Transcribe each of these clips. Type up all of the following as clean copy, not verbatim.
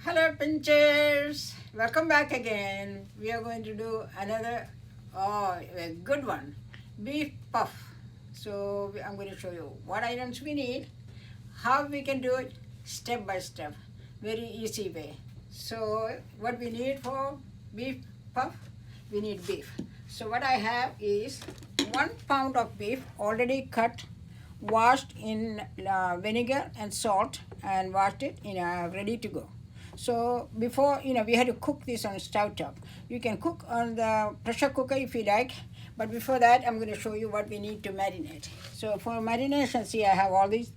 Hello pinchers, welcome back again. We are going to do another a good one, beef puff. So I'm going to show you what items we need, how we can do it step by step, very easy way. So what we need for beef puff, we need beef. So what I have is 1 pound of beef already cut, washed in vinegar and salt, and washed it in ready to go. So before, we had to cook this on a stove top. You can cook on the pressure cooker if you like, but before that I'm going to show you what we need to marinate. So for marination, see, I have all these: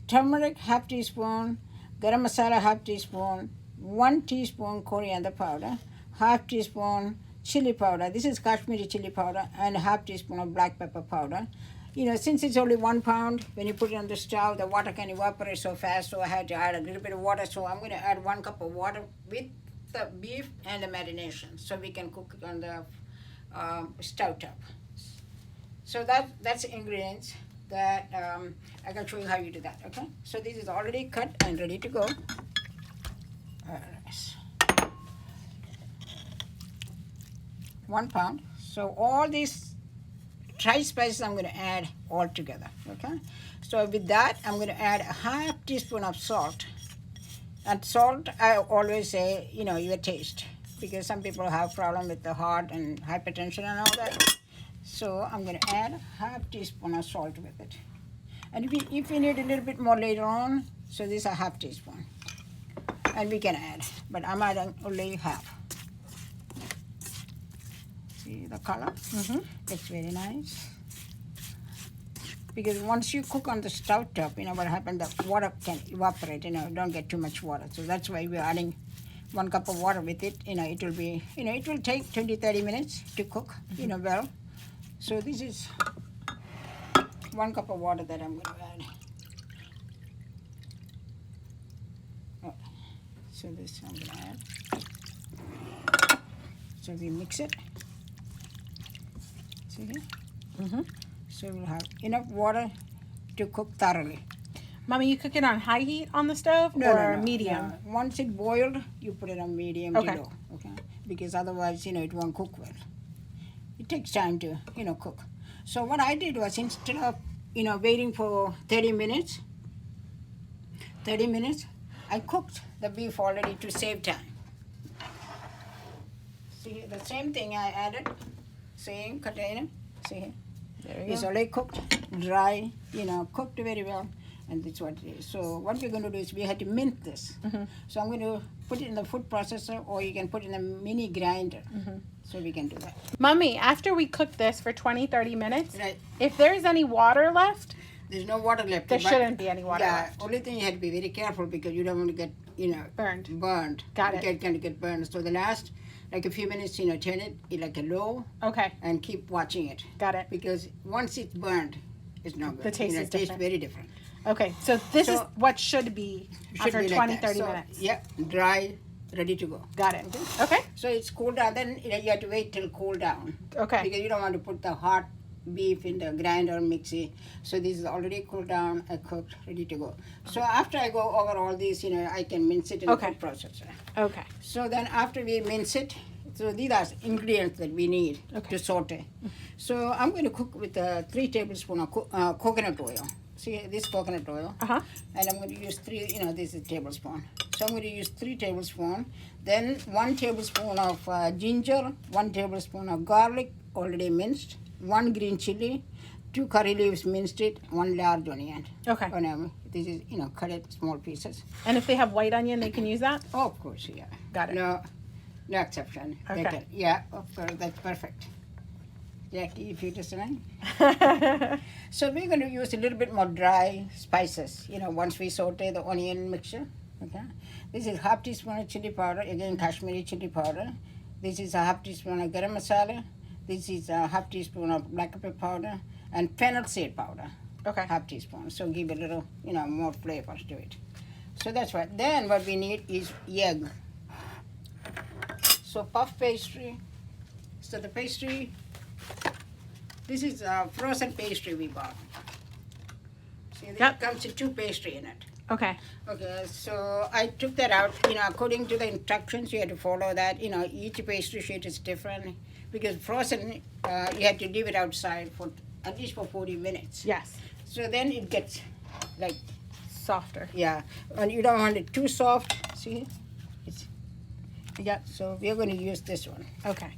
turmeric half teaspoon, garam masala half teaspoon, 1 teaspoon coriander powder, half teaspoon chili powder. This is Kashmiri chili powder, and half teaspoon of black pepper powder. Since it's only 1 pound, when you put it on the stove, the water can evaporate so fast, so I had to add a little bit of water. So I'm going to add 1 cup of water with the beef and the marination, so we can cook it on the stove top. So that's the ingredients that I can show you how you do that, okay? So this is already cut and ready to go. Alright. 1 pound. So all these dry spices I'm going to add all together, okay? So with that, I'm going to add a half teaspoon of salt. And salt, I always say, your taste, because some people have problem with the heart and hypertension and all that. So I'm going to add half teaspoon of salt with it. And if you need a little bit more later on, so this is a half teaspoon. And we can add, but I'm adding only half. See the color? It's very nice. Because once you cook on the stove top, what happens, the water can evaporate, don't get too much water. So that's why we're adding 1 cup of water with it. It will be, it will take 20-30 minutes to cook, well. So this is 1 cup of water that I'm going to add. Oh, so this I'm going to add. So we mix it. See here? So we'll have enough water to cook thoroughly. Mommy, you cook it on high heat on the stove or medium? No. Once it boiled, you put it on medium to low, okay? Because otherwise, it won't cook well. It takes time to, cook. So what I did was, instead of, waiting for 30 minutes, I cooked the beef already to save time. See, the same thing I added, same container, see here. It's already cooked, dry, cooked very well, and that's what it is. So what we're going to do is we had to mince this. So I'm going to put it in the food processor, or you can put it in a mini grinder. So we can do that. Mommy, after we cook this for 20-30 minutes, Right. If there's any water left, there's no water left. There shouldn't be any water left. Only thing you have to be very careful, because you don't want to get, burned. Got it. You can get burned. So the last, like a few minutes, turn it like a low. Okay. And keep watching it. Got it. Because once it's burned, it's not good. The taste is it tastes different. very different. Okay, so this is what should be after be 20, like that. 30 So, minutes. Yeah, dry, ready to go. Got it. Okay. So it's cooled down. Then you have to wait till cool down. Okay. Because you don't want to put the hot beef in the grinder mixie. So this is already cooled down, cooked, ready to go. So after I go over all these, I can mince it in the food processor. Okay. So then after we mince it, so these are ingredients that we need to saute. So I'm going to cook with 3 tablespoons of coconut oil. See this coconut oil? And I'm going to use 3, this is a tablespoon. So I'm going to use 3 tablespoons. Then 1 tablespoon of ginger, 1 tablespoon of garlic, already minced, 1 green chili, 2 curry leaves minced it, 1 large onion. Okay. This is, cut it small pieces. And if they have white onion, they can use that? Oh, of course, yeah. Got it. No exception. Okay. Yeah, of course, that's perfect. Jackie, if you're listening. So we're going to use a little bit more dry spices, once we saute the onion mixture. Okay. This is half teaspoon of chili powder, again Kashmiri chili powder. This is a half teaspoon of garam masala. This is a half teaspoon of black pepper powder, and fennel seed powder. Okay. Half teaspoon. So give a little, more flavor to it. So that's what. Then what we need is egg. So puff pastry. So the pastry, this is a frozen pastry we bought. See, it comes with 2 pastry in it. Okay. Okay, so I took that out. According to the instructions, you have to follow that. Each pastry sheet is different because frozen, you have to leave it outside for at least for 40 minutes. Yes. So then it gets like, Softer. yeah, and you don't want it too soft. See, it's, yeah. So we are going to use this one. Okay.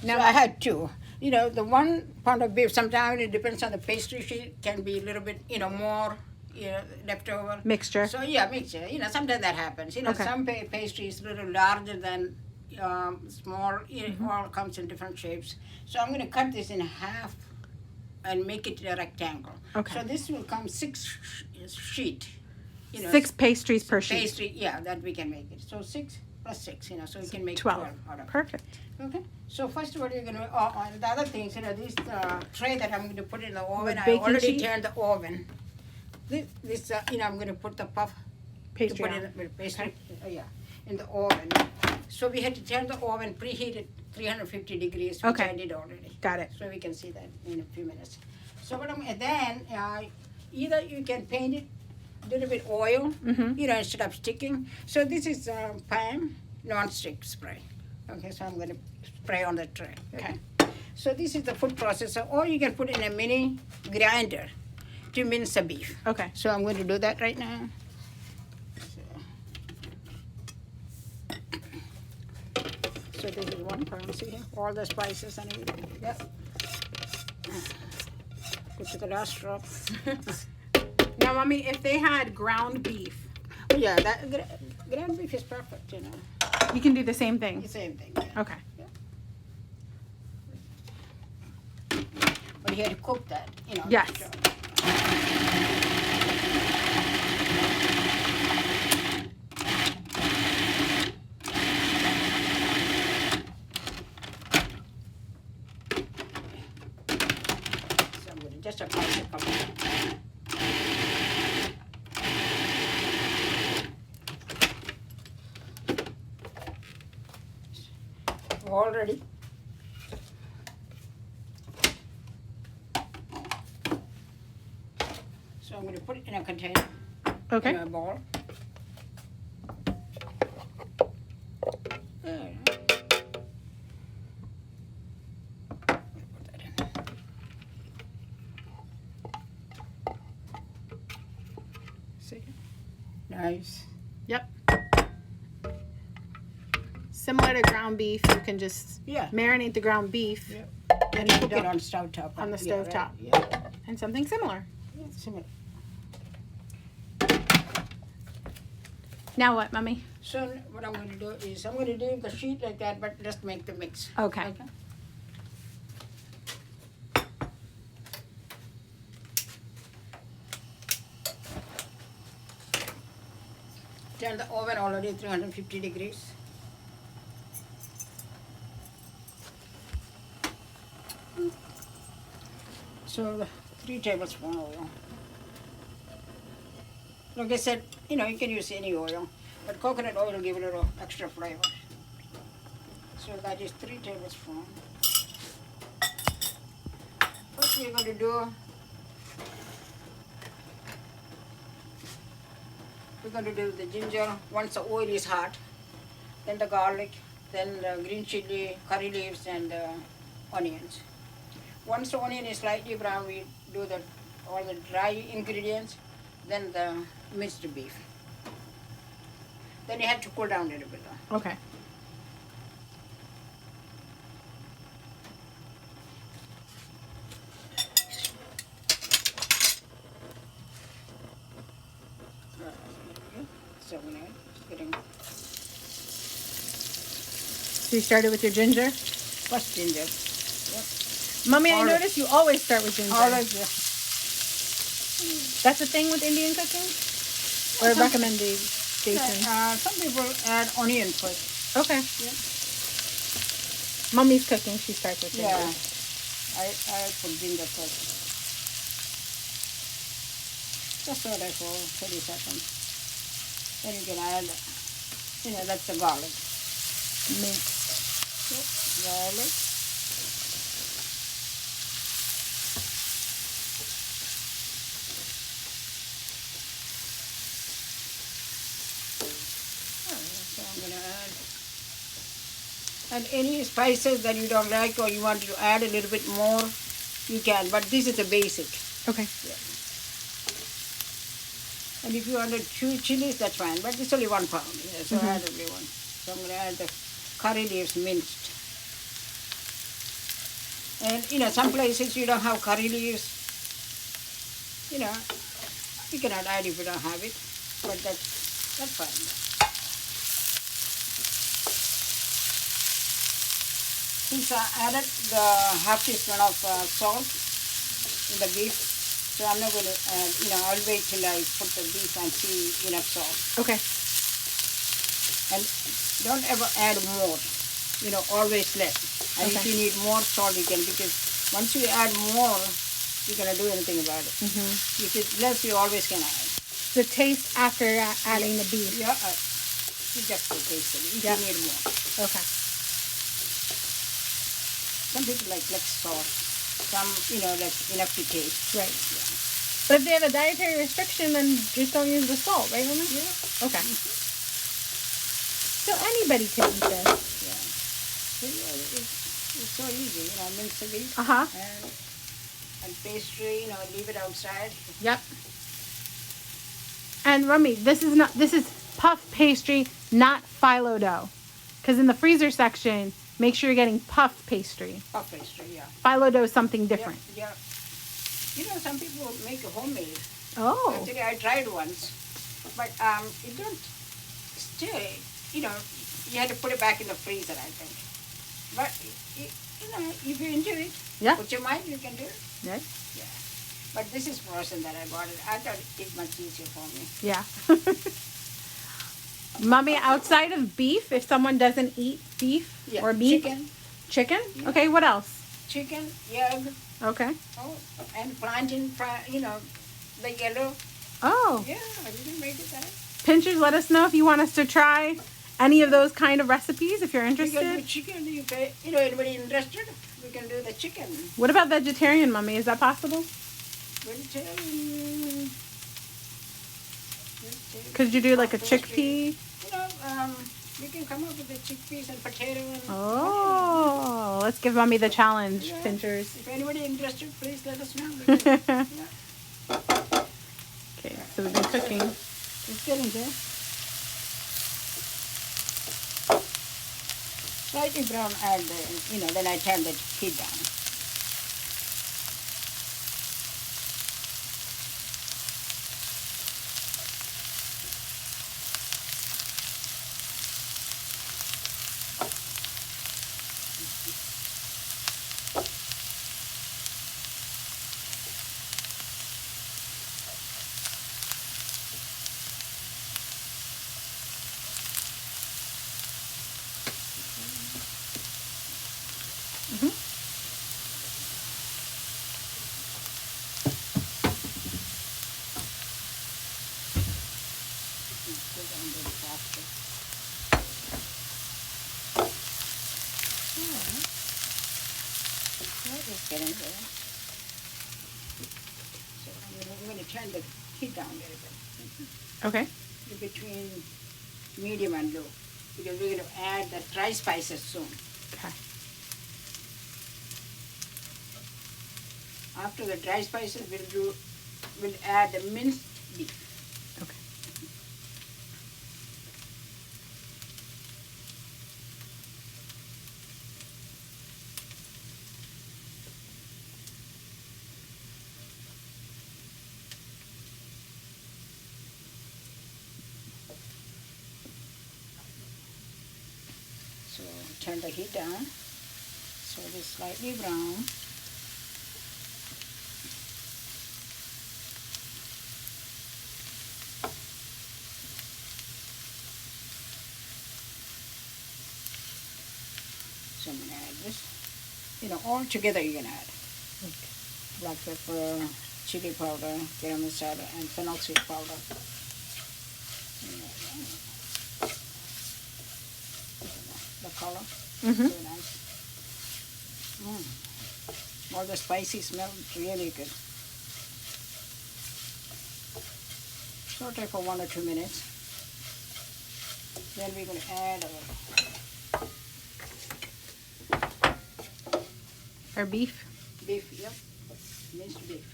Now I had two. The 1 pound of beef. Sometimes it depends on the pastry sheet. Can be a little bit, more. Left over. Mixture. So yeah, mixture. Sometimes that happens. Okay. Some pastry is a little larger than small. All comes in different shapes. So I'm going to cut this in half and make it a rectangle. Okay. So this will come 6 sheet. 6 pastries per sheet. Pastry, yeah, that we can make it. So 6 plus 6. So we can make 12. 12 out of it. Perfect. Okay. So first what you're gonna the other things, this tray that I'm going to put in the oven. I baking already sheet? turned the oven. This I'm going to put the puff Pastry to put on. in the pastry, in the oven. So we had to turn the oven, preheat it 350 degrees, which Okay. I did already. Got it. So we can see that in a few minutes. So what and then either you can paint it a little bit oil, instead of sticking. So this is pan non-stick spray. Okay, so I'm going to spray on the tray. Okay. So this is the food processor, or you can put in a mini grinder to mince the beef. Okay. So I'm going to do that right now. So this is 1 pound. See here, all the spices and everything. Yep. Go to the last drop. Now, Mommy, if they had ground beef, Yeah, that ground beef is perfect. you can do the same thing. The same thing. Yeah. Okay. But you had to cook that. Yes. So I'm going to just apply a couple. All ready. So I'm going to put it in a container, Okay. in a bowl. There. Put that in. See? Nice. Yep. Similar to ground beef, you can just Yeah. marinate the ground beef Yeah. and Cook cook it on stove top. on the Yeah, stove right. top. Yeah. and something similar. Yeah, similar. Now what, Mommy? So what I'm going to do is I'm going to do the sheet like that, but just make the mix. Okay. Turn the oven already 350 degrees. So 3 tablespoons oil. Like I said, you can use any oil, but coconut oil will give it a little extra flavor. So that is 3 tablespoons. First we're going to do, the ginger once the oil is hot, then the garlic, then the green chili, curry leaves, and onions. Once the onion is slightly brown, we do all the dry ingredients, then the minced beef. Then you have to cool down a little bit. Okay. So getting So you started with your ginger? first ginger. Mommy, I All right. noticed you always start with ginger. All of That's the thing with Indian cooking? Or recommendation? some people add onion first. Okay. Yeah. Mommy's cooking, she starts with ginger. Yeah, I put ginger first. Just so that for 30 seconds. Then you can add, that's the garlic. Minced. Garlic. And any spices that you don't like or you want to add a little bit more, you can. But this is the basic. Okay. Yeah. And if you want two chilies, that's fine. But it's only 1 pound. Yeah, so add only one. So I'm going to add the curry leaves minced. And some places you don't have curry leaves. You cannot add if you don't have it. But that's fine. Since I added the half teaspoon of salt in the beef, so I'm not going to add, I'll wait till I put the beef and see enough salt. Okay. And don't ever add more, always less. And if you need more salt, you can, because once you add more, you're going to do anything about it. If it's less, you always can add. The taste after adding the beef. Yeah, you just taste it if you need more. Okay. Some people like less salt. Some, like enough to taste. Right. Yeah. But if they have a dietary restriction, then just don't use the salt, right, Mama? Yeah. Okay. So anybody can eat this. Yeah. So it's so easy, mince the beef. And pastry, leave it outside. Yep. And Rummy, this is puff pastry, not phyllo dough. Because in the freezer section, make sure you're getting puff pastry. Puff pastry, yeah. Phyllo dough is something different. Yeah. Some people make a homemade. Oh. Actually, I tried once, but it don't stay. You had to put it back in the freezer, I think. But if you enjoy it, put your mind, you can do it. Right. Yeah. But this is frozen that I bought it. I thought it's much easier for me. Yeah. Mommy, outside of beef, if someone doesn't eat beef or meat, chicken. Yeah. Okay, what else? Chicken, egg. Okay. Oh, and plantain, the yellow. Oh. Yeah, you can make it that. Pinchers, let us know if you want us to try any of those kind of recipes if you're interested. We can do chicken. Anybody interested? We can do the chicken. What about vegetarian, Mommy? Is that possible? Vegetarian. Could you do like a chickpea? We can come up with the chickpeas and potato. Oh, let's give Mommy the challenge, Pinchers. If anybody interested, please let us know. Okay, so we've been cooking. It's getting there. Slightly brown, and then I turn the heat down. Getting there. So I'm going to turn the heat down a little bit. Okay. Between medium and low, because we're going to add the dry spices soon. Okay. After the dry spices, we'll add the minced beef. Okay. So turn the heat down, so it is slightly brown. So I'm going to add this. All together you can add. Okay. Black pepper, chili powder, garam masala, and fennel seed powder. The color, so nice. All the spicy smell, really good. Saute for 1 or 2 minutes. Then we're going to add Or beef? Beef, yep. Minced beef.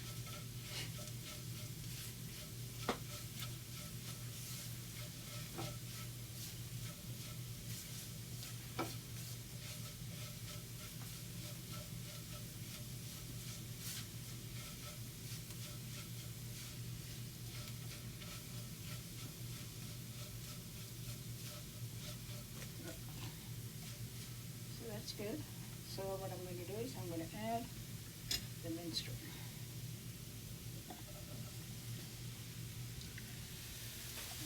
So that's good. So what I'm going to do is I'm going to add the minced one.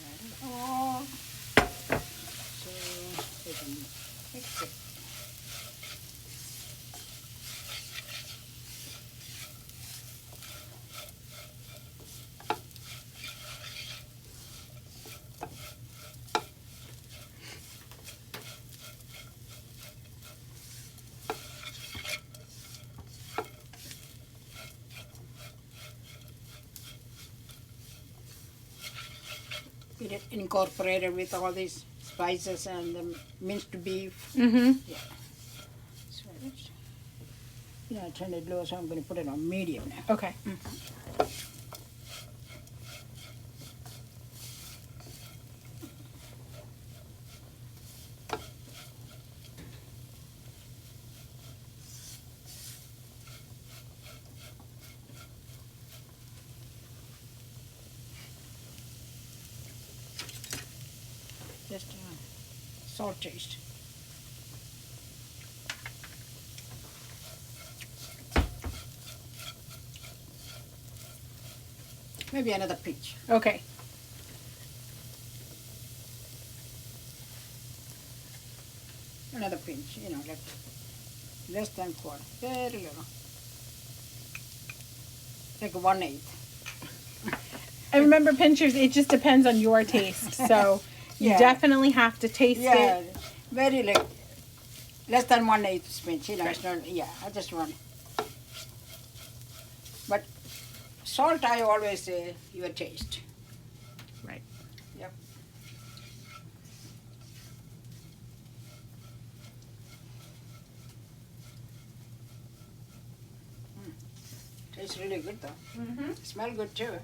Add it all. So we can mix it. Get it incorporated with all these spices and the minced beef. Mm-hmm. Yeah. So let's, I turned it low, so I'm going to put it on medium now. Okay. Just salt taste. Maybe another pinch. Okay. Another pinch, like less than quarter. Very little. Like 1/8. And remember, pinchers, it just depends on your taste. So you Yeah. definitely have to taste Yeah, it. very like less than 1/8 pinch. Right. It's not. Yeah, I just want. But salt, I always say your taste. Right. Yep. Tastes really good though. Mm-hmm. Smell good too.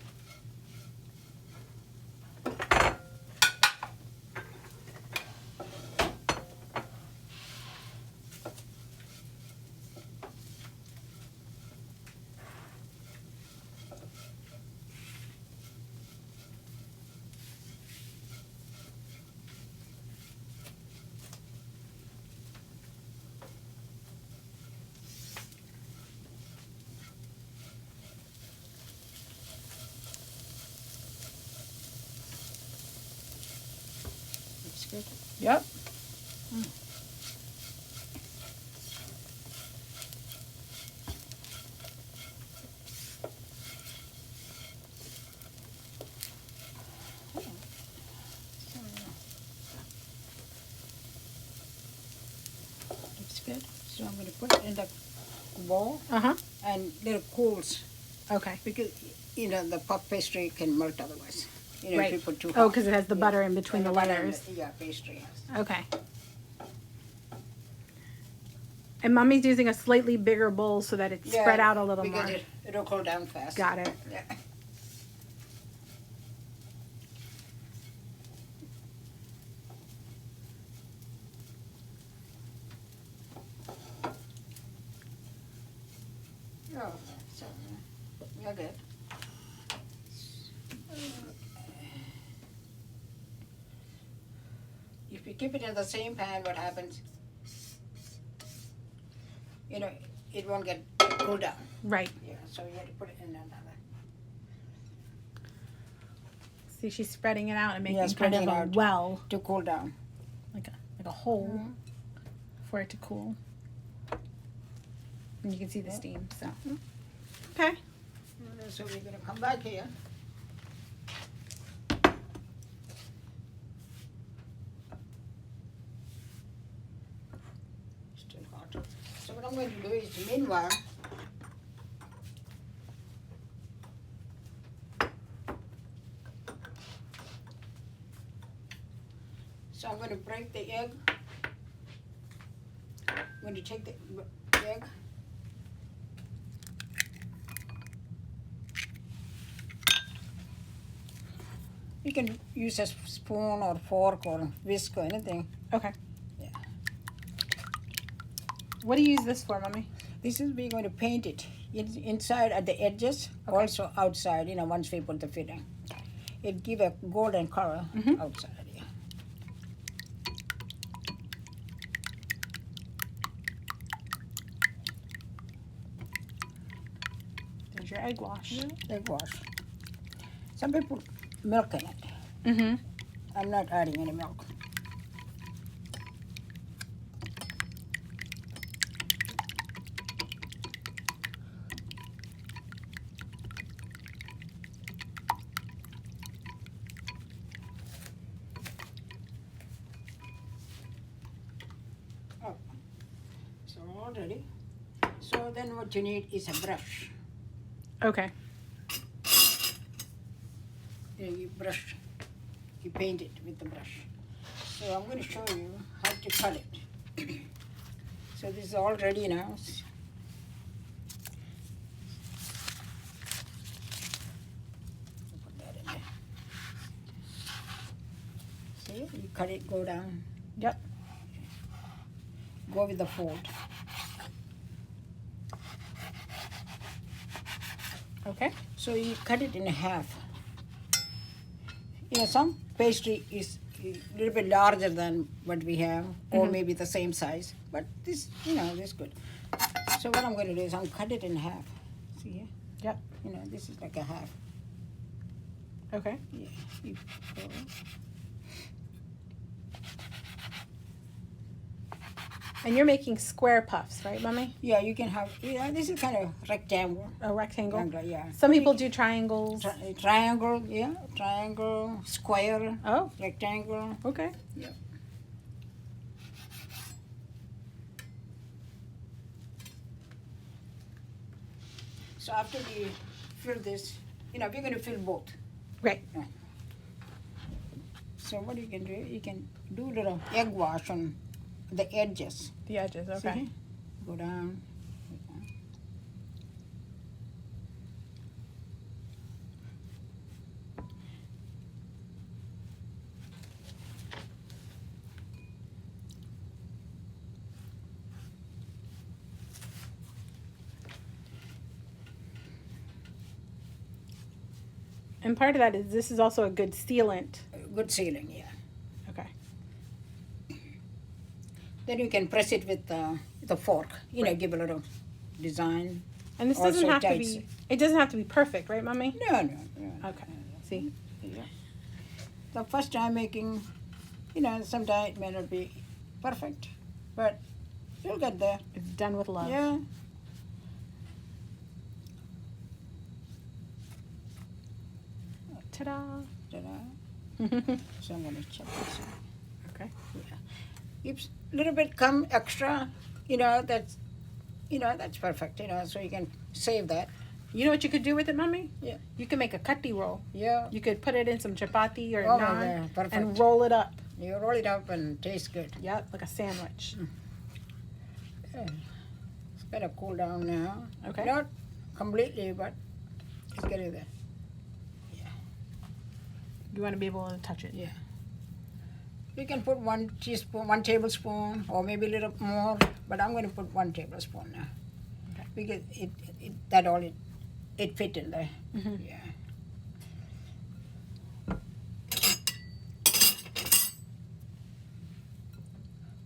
Looks good. Yep. Looks good. So I'm going to put it in the bowl Uh-huh. and let it cools Okay. because the puff pastry can melt otherwise. Right. If you put too Oh, hot. because it has the butter in between the butter and layers. yeah, pastry. Yes. Okay. And Mommy's using a slightly bigger bowl so that it's spread out a little more. because it'll cool down fast. Got it. Yeah. Oh, so we're good. If you keep it in the same pan, what happens? It won't get cooled down. Right. Yeah, so you have to put it in another. See, she's spreading it out and making Yeah, kind spreading of it a out. well, To cool down. like a hole for it to cool. And you can see the steam. So. Okay. So we're gonna come back here. Still hot. So what I'm going to do is, meanwhile, so I'm going to break the egg. I'm going to take the egg You can use a spoon or fork or whisk or anything. Okay. Yeah. What do you use this for, Mommy? This is we're going to paint it inside at the edges, Okay. also outside. Once we put the filling, it give a golden color outside. Yeah. There's your egg wash. Egg wash. Some people put milk in it. Mm-hmm. I'm not adding any milk. Oh, so all ready. So then what you need is a brush. Okay. You brush, you paint it with the brush. So I'm going to show you how to cut it. So this is all ready now. Put that in there. See, you cut it, go down. Yep. Go with the fold. Okay. So you cut it in half. Some pastry is a little bit larger than what we have, or maybe the same size. But this, this is good. So what I'm going to do is I'm cut it in half. See here? Yep. This is like a half. Okay. Yeah. You go. And you're making square puffs, right, Mommy? Yeah, you can have. This is kind of rectangle. A rectangle. Rectangle, yeah. Some people do triangles. Triangle, yeah. Triangle, square, Oh, rectangle. okay. Yeah. So after we fill this, we're going to fill both. Right. So what you can do, you can do a little egg wash on the edges. The edges, okay. See? Go down. And part of that is this is also a good sealant. Good sealing, yeah. Okay. Then you can press it with the fork. Give a little design. And this Also doesn't have to tights be, it. it doesn't have to be perfect, right, Mommy? No. Okay. See? Yeah. The first time making, sometimes it may not be perfect, but you'll get there. It's done with love. Yeah. Ta-da. Ta-da. So I'm going to check this out. Okay. If a little bit come extra, that's perfect, so you can save that. You know what you could do with it, Mommy? Yeah. You can make a katti roll. Yeah. You could put it in some chapati or Oh, naan yeah, perfect. and roll it up. You roll it up and taste good. Yep, like a sandwich. Yeah. It's got to cool down now. Okay. Not completely, but it's getting there. You want to be able to touch it. Yeah. You can put 1 tablespoon, or maybe a little more, but I'm going to put 1 tablespoon now. Okay. Because it fit in there. Mm-hmm. Yeah.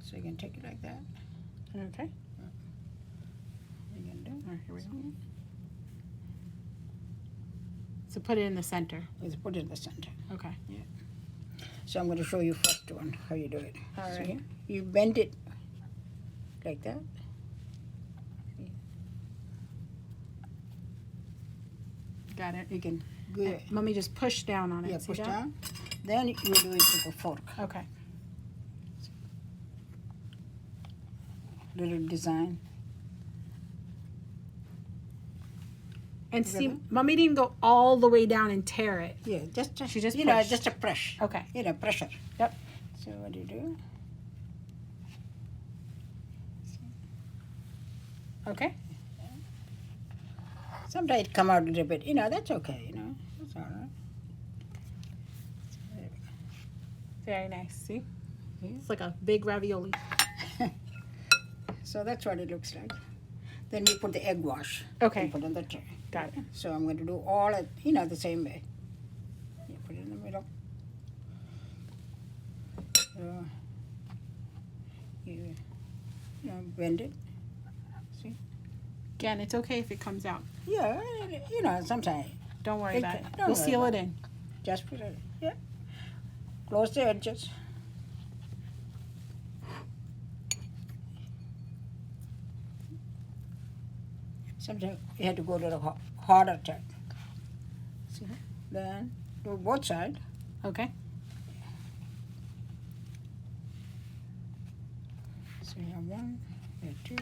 So you can take it like that. Okay. You can do. All right, here we go. So put it in the center. Just put it in the center. Okay. So I'm going to show you first one how you do it. All right. See? You bend it like that. Got it. You can go, And Mommy just push down on it. yeah, See push that? down. Then you do it with a fork. Okay. Little design. And see, Remember? Mommy didn't go all the way down and tear it. Yeah, just She just just pushed. a brush. Okay. Pressure. Yep. So what do you do? Okay. Sometimes it come out a little bit. That's okay. That's all right. Very nice. See? Yeah. It's like a big ravioli. So that's what it looks like. Then we put the egg wash. Okay. And put on the tray. Got it. So I'm going to do all at, the same way. You put it in the middle. So you bend it. See? Again, it's okay if it comes out. Yeah, sometimes. Don't worry about it. Don't We'll worry seal about it in. Just put it, yeah. Close the edges. Sometimes you have to go to the harder type. See? Then do both sides. Okay. So you have one, you have two.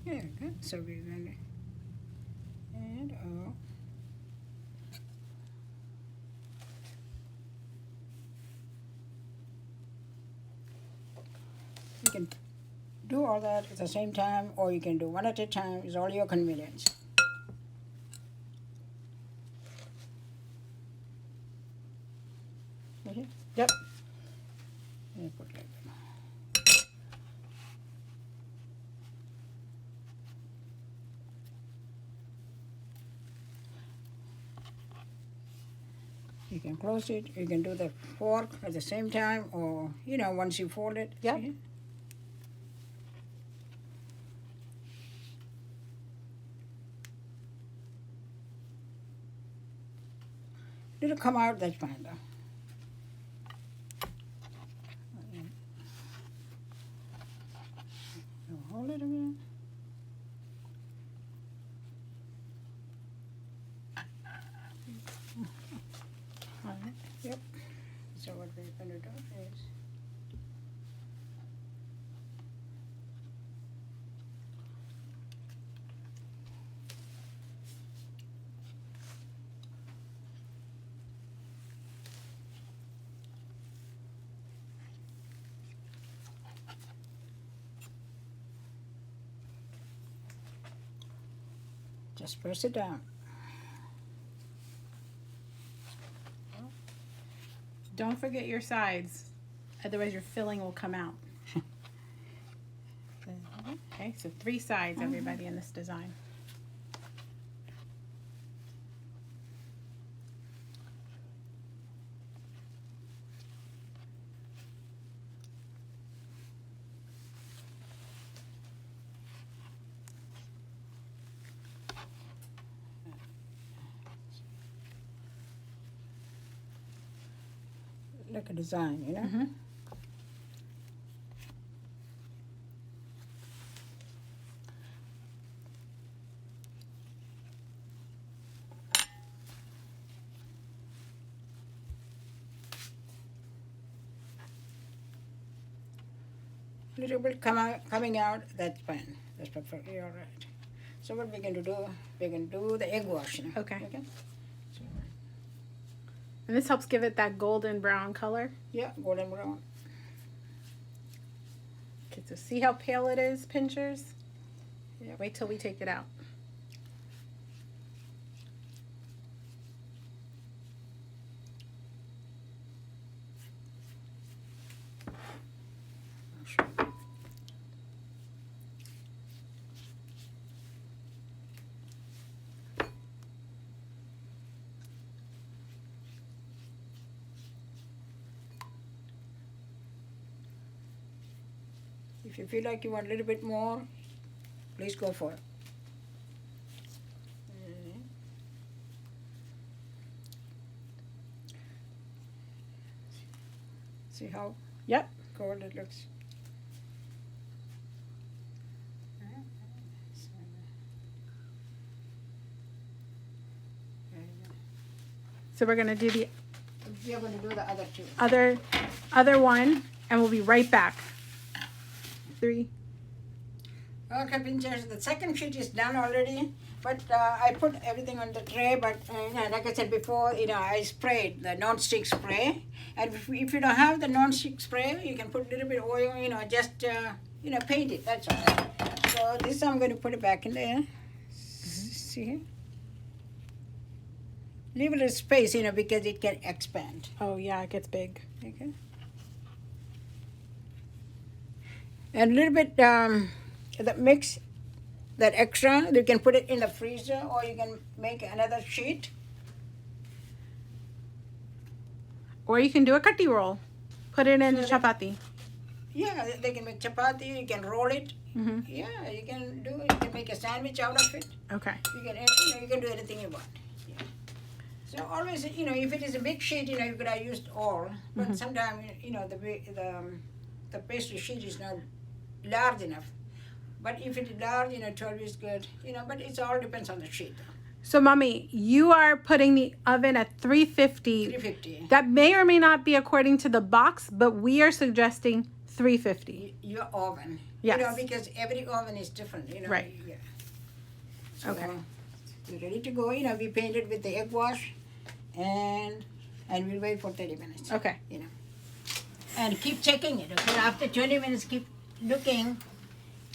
Yeah, good. So we're going to add all. You can do all that at the same time, or you can do one at a time. It's all your convenience. Okay. Yep. And put like that. You can close it. You can do the fork at the same time, or once you fold it. Yep. See? Did it come out? That's fine though. Hold it again. Yep. So what we're going to do is just press it down. Don't forget your sides. Otherwise your filling will come out. Okay, so 3 sides, everybody, in this design. Like a design, Mm-hmm. Little bit coming out, that's fine. That's perfectly all right. So what we're going to do, we're going to do the egg wash now. Okay. So, And this helps give it that golden brown color. yeah, golden brown. Okay, so see how pale it is, pinchers? Yep. Wait till we take it out. If you feel like you want a little bit more, please go for it. See how Yep. gold it looks. So we're gonna do the We are going to do the other two. other one, and we'll be right back. 3. Okay, pinchers, the second sheet is done already, but I put everything on the tray, but like I said before, I sprayed the non-stick spray, and if you don't have the non-stick spray, you can put a little bit of oil, just paint it, that's all. So this I'm going to put it back in there. See here? Leave a little space, because it can expand. Oh yeah, it gets big. Okay. And a little bit the mix, that extra, you can put it in the freezer or you can make another sheet. Or you can do a katti roll. Put it in So the chapati. Yeah, they can make chapati, you can roll it. Mm-hmm. Yeah, you can make a sandwich out of it. Okay. You can do anything you want. Yeah. So always, if it is a big sheet, you could have used all. But sometimes, the pastry sheet is not large enough. But if it is large, 12 is good. But it all depends on the sheet. So, Mommy, you are putting the oven at 350. 350. That may or may not be according to the box, but we are suggesting 350. Your oven. Yes. Because every oven is different. Right. Yeah. So, Okay. We're ready to go. We painted with the egg wash, and we'll wait for 30 minutes. Okay. And keep checking it. Okay. After 20 minutes, keep looking.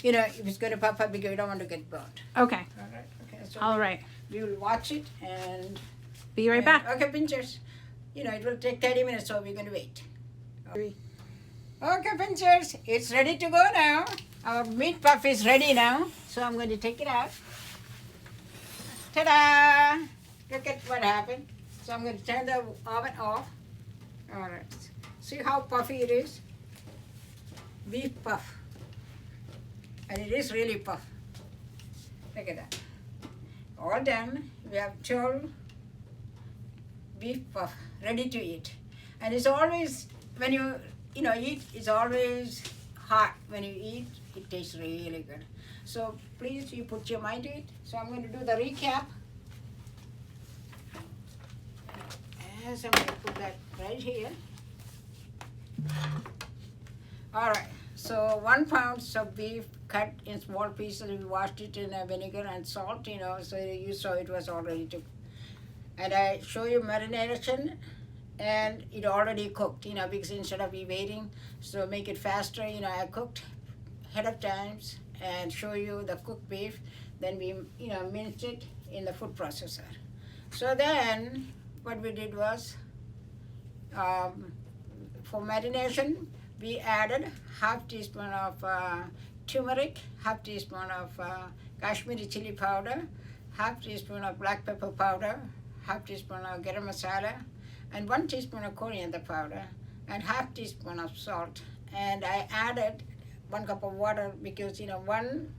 If it's going to pop up because you don't want to get burnt. Okay. All right. Okay. So All right. we will watch it and Be right back. Okay, pinchers. It will take 30 minutes, so we're going to wait. Okay, pinchers, it's ready to go now. Our meat puff is ready now, so I'm going to take it out. Ta-da! Look at what happened. So I'm going to turn the oven off. All right. See how puffy it is? Beef puff. And it is really puff. Look at that. All done. We have 12 beef puff ready to eat. And it's always, when you eat, it's always hot. When you eat, it tastes really good. So please, you put your mind to it. So I'm going to do the recap. And so I'm going to put that right here. All right. So 1 pound of beef cut in small pieces. We washed it in vinegar and salt, so you saw it was already cooked. And I show you marination, and it already cooked, because instead of waiting, so make it faster, I cooked ahead of times and show you the cooked beef. Then we, minced it in the food processor. So then what we did was, for marination, we added half teaspoon of turmeric, half teaspoon of Kashmiri chili powder, half teaspoon of black pepper powder, half teaspoon of garam masala, and 1 teaspoon of coriander powder, and half teaspoon of salt. And I added 1 cup of water because 1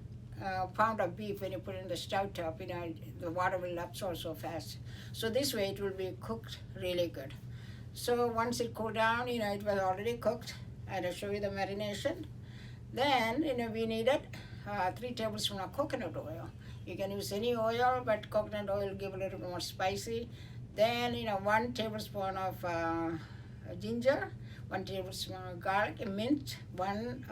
pound of beef, when you put it in the stove top, the water will absorb so fast. So this way it will be cooked really good. So once it cooled down, it was already cooked. And I'll show you the marination. Then, we needed 3 tablespoons of coconut oil. You can use any oil, but coconut oil will give a little more spicy. Then, 1 tablespoon of ginger, 1 tablespoon of garlic, minced, 1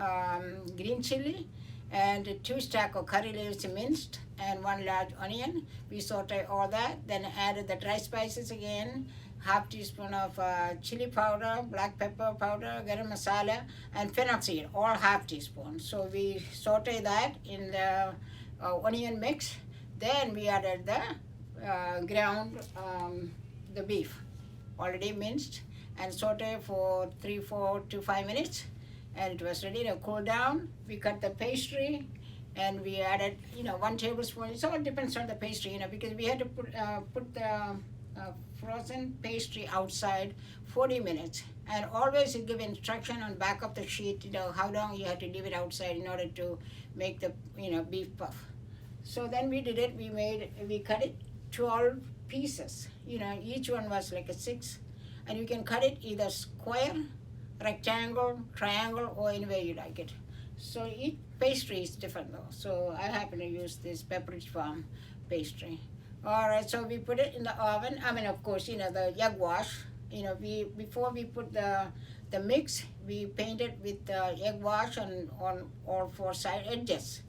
green chili, and 2 stacks of curry leaves minced, and 1 large onion. We saute all that, then added the dry spices again, half teaspoon of chili powder, black pepper powder, garam masala, and fennel seed, all half teaspoon. So we saute that in the onion mix. Then we added the ground, the beef, already minced, and saute for 3, 4 to 5 minutes. And it was ready to cool down. We cut the pastry, and we added, 1 tablespoon. It all depends on the pastry, because we had to put the frozen pastry outside 40 minutes. And always you give instruction on back of the sheet, how long you have to leave it outside in order to make the, beef puff. So then we did it. We cut it 12 pieces. Each one was like a 6. And you can cut it either square, rectangle, triangle, or any way you like it. So each pastry is different though. So I happen to use this Pepperidge Farm pastry. All right, so we put it in the oven. Of course, the egg wash. Before we put the mix, we painted with the egg wash on all 4 side edges,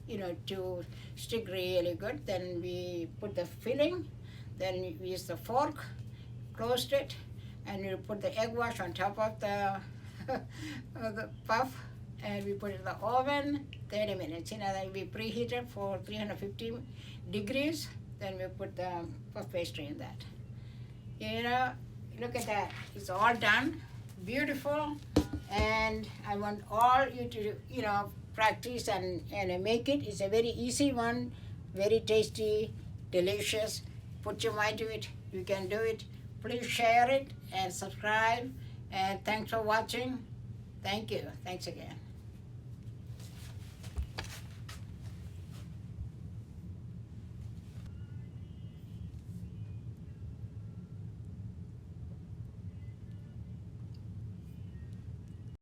to stick really good. Then we put the filling. Then we use the fork, closed it, and we put the egg wash on top of the the puff, and we put it in the oven 30 minutes. Then we preheat it for 350 degrees. Then we put the puff pastry in that. You know, look at that. It's all done. Beautiful. And I want all you to, practice and make it. It's a very easy one. Very tasty, delicious. Put your mind to it. You can do it. Please share it and subscribe. And thanks for watching. Thank you. Thanks again.